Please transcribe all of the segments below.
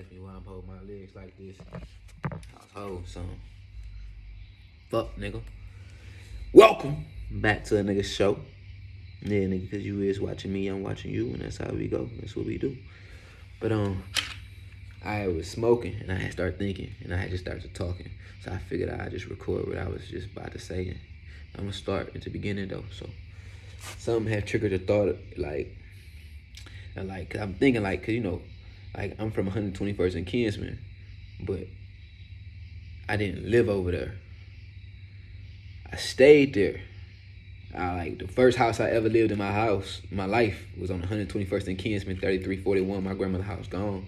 ask me why I'm holding my legs like this. I was holding something. Fuck, nigga. Welcome back to a nigga show. Yeah, nigga, because you is watching me, I'm watching you, and that's how we go. That's what we do. But, I was smoking, and I had started thinking, and I had just started talking. So I figured I'd just record what I was just about to say. I'm going to start at the beginning, though. So something had triggered the thought, cause I'm thinking, cause, you know, I'm from 121st and Kinsman, but I didn't live over there. I stayed there. The first house I ever lived in my life was on 121st and Kinsman, 3341. My grandmother's house gone.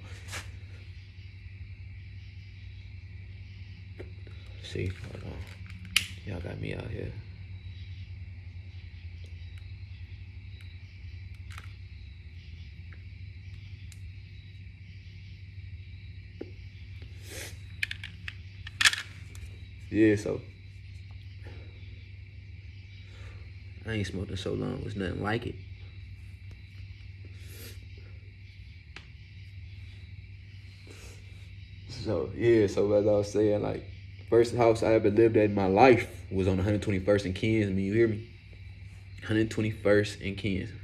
See, hold on. Y'all got me out here. Yeah, so I ain't smoked in so long. It was nothing like it. So as I was saying, first house I ever lived at in my life was on 121st and Kinsman. You hear me? 121st and Kinsman.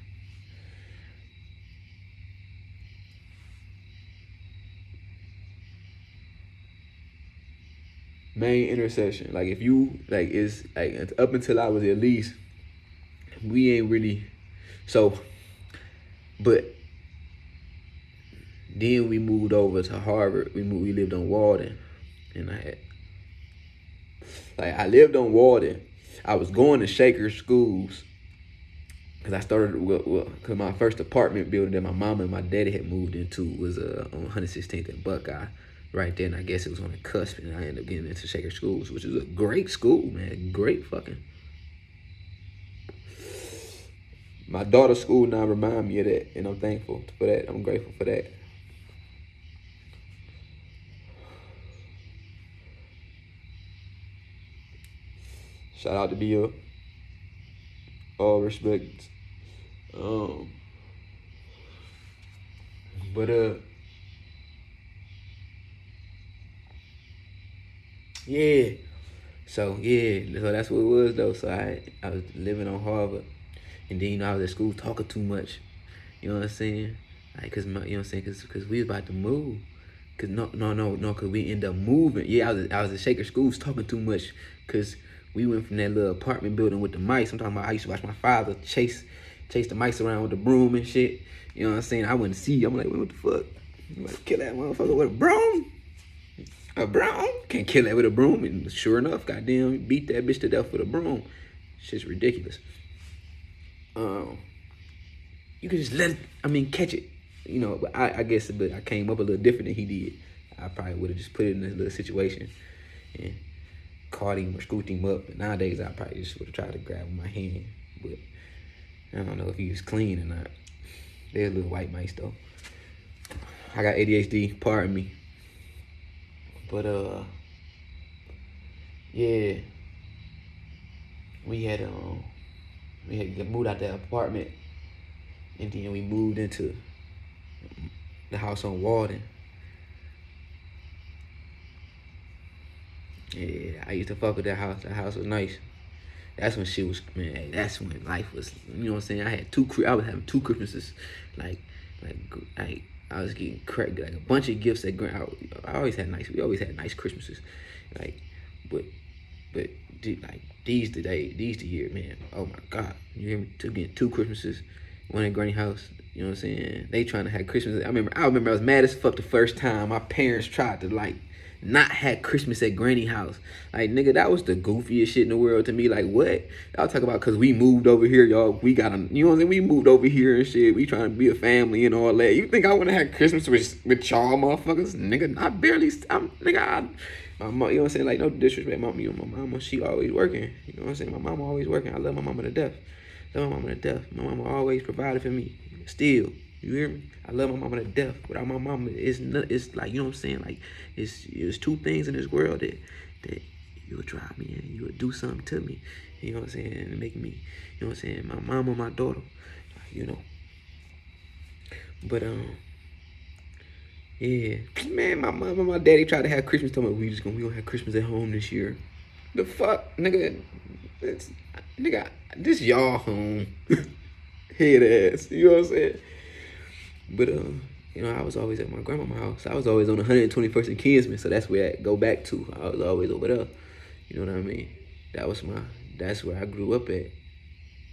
Main intersection. It's up until I was at least, we ain't really, so, but then we moved over to Harvard. We lived on Walden, and I lived on Walden. I was going to Shaker schools, because I started, because my first apartment building that my mama and my daddy had moved into was on 116th and Buckeye. Right there, and I guess it was on the cusp, and I ended up getting into Shaker Schools, which is a great school, man. Great fucking. My daughter's school now remind me of that, and I'm thankful for that. I'm grateful for that. Shout out to Bia. All respect. Yeah. So that's what it was though. So I was living on Harvard, and then I was at school talking too much. You know what I'm saying? Cause cause we was about to move. Cause cause we end up moving. Yeah, I was at Shaker Schools talking too much, cause we went from that little apartment building with the mice. I'm talking about I used to watch my father chase the mice around with the broom and shit. You know what I'm saying? I wouldn't see. I'm like, what the fuck? You about to kill that motherfucker with a broom? A broom? Can't kill that with a broom. And sure enough, goddamn, beat that bitch to death with a broom. Shit's ridiculous. You could just catch it. You know, but I guess I came up a little different than he did. I probably would have just put it in this little situation and caught him or scooped him up. But nowadays, I probably just would have tried to grab him with my hand. But I don't know if he was clean or not. They're little white mice, though. I got ADHD, pardon me. But, yeah. We had moved out that apartment, and then we moved into the house on Walden. Yeah, I used to fuck with that house. That house was nice. That's when shit was, man. That's when life was. You know what I'm saying? I was having 2 Christmases, like I was getting a bunch of gifts at Grand. We always had nice Christmases, but these the year, man. Oh my God, you hear me? Getting 2 Christmases, one at Granny house. You know what I'm saying? They trying to have Christmas. I remember I was mad as fuck the first time my parents tried to not have Christmas at Granny house. Nigga, that was the goofiest shit in the world to me. What? Y'all talk about because we moved over here, y'all. We got you know what I'm saying? We moved over here and shit. We trying to be a family and all that. You think I want to have Christmas with y'all motherfuckers? Nigga, my mom, you know what I'm saying? No disrespect, my mama, she always working. You know what I'm saying? My mama always working. I love my mama to death. My mama always provided for me. Still, you hear me? I love my mama to death. Without my mama, it's you know what I'm saying? It's 2 things in this world that you would drive me in, you would do something to me. You know what I'm saying? And make me, you know what I'm saying? My mama, my daughter, you know. But Yeah, man, my mom and my daddy tried to have Christmas. Told me we gonna have Christmas at home this year. The fuck, nigga, it's, nigga, this y'all home, head ass. You know what I'm saying? But you know, I was always at my grandma's house. I was always on 121st and Kinsman, so that's where I go back to. I was always over there. You know what I mean? That's where I grew up at.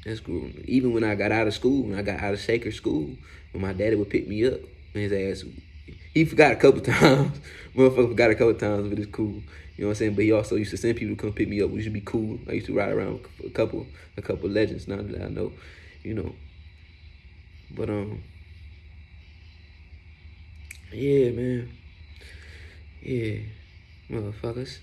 That's cool. Even when I got out of school, when I got out of Shaker school, when my daddy would pick me up, his ass, he forgot a couple times. Motherfucker forgot a couple times, but it's cool. You know what I'm saying? But he also used to send people to come pick me up. We used to be cool. I used to ride around with a couple legends now that I know, you know. But yeah, man. Yeah, motherfuckers.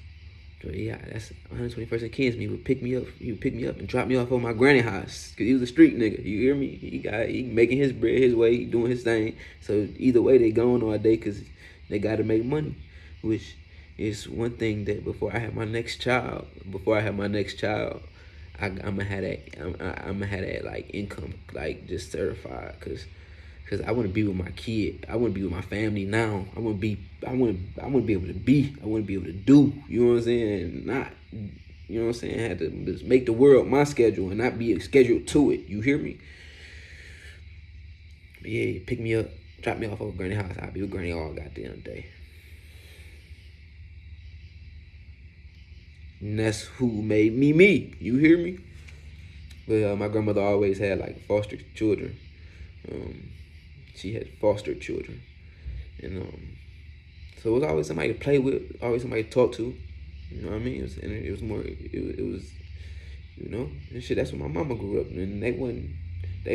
So yeah, that's 121st and Kinsman. He would pick me up. He would pick me up and drop me off on my granny house. Cause he was a street nigga. You hear me? He making his bread his way, doing his thing. So either way, they going all day cause they got to make money, which is one thing that before I have my next child, I'm gonna have that like income like just certified cause I want to be with my kid. I want to be with my family now. I want to be able to be. I want to be able to do. You know what I'm saying? And not, you know what I'm saying? I had to just make the world my schedule and not be scheduled to it. You hear me? But yeah, pick me up, drop me off over Granny house. I'll be with Granny all goddamn day. And that's who made me me. You hear me? But my grandmother always had like foster children. She had foster children, and so it was always somebody to play with, always somebody to talk to. You know what I mean? It was more. It was, you know, and shit. That's when my mama grew up, and they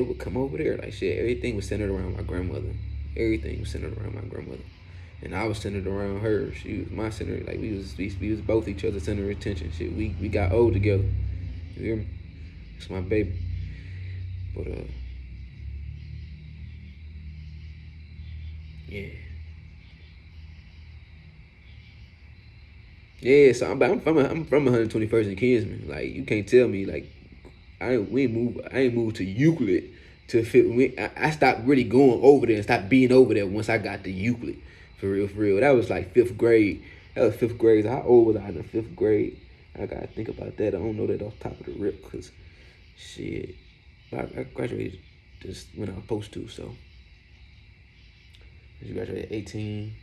would come over there like shit. Everything was centered around my grandmother. Everything was centered around my grandmother, and I was centered around her. She was my center. Like we was both each other's center of attention. Shit, we got old together. You hear me? It's my baby. But yeah. Yeah, so I'm from 121st and Kinsman. Like you can't tell me like I ain't moved to Euclid to fit. I stopped really going over there and stopped being over there once I got to Euclid. For real, for real. That was like fifth grade. That was fifth grade. How old was I in the fifth grade? I gotta think about that. I don't know that off the top of the rip because shit. I graduated just when I was supposed to. So I graduated 18.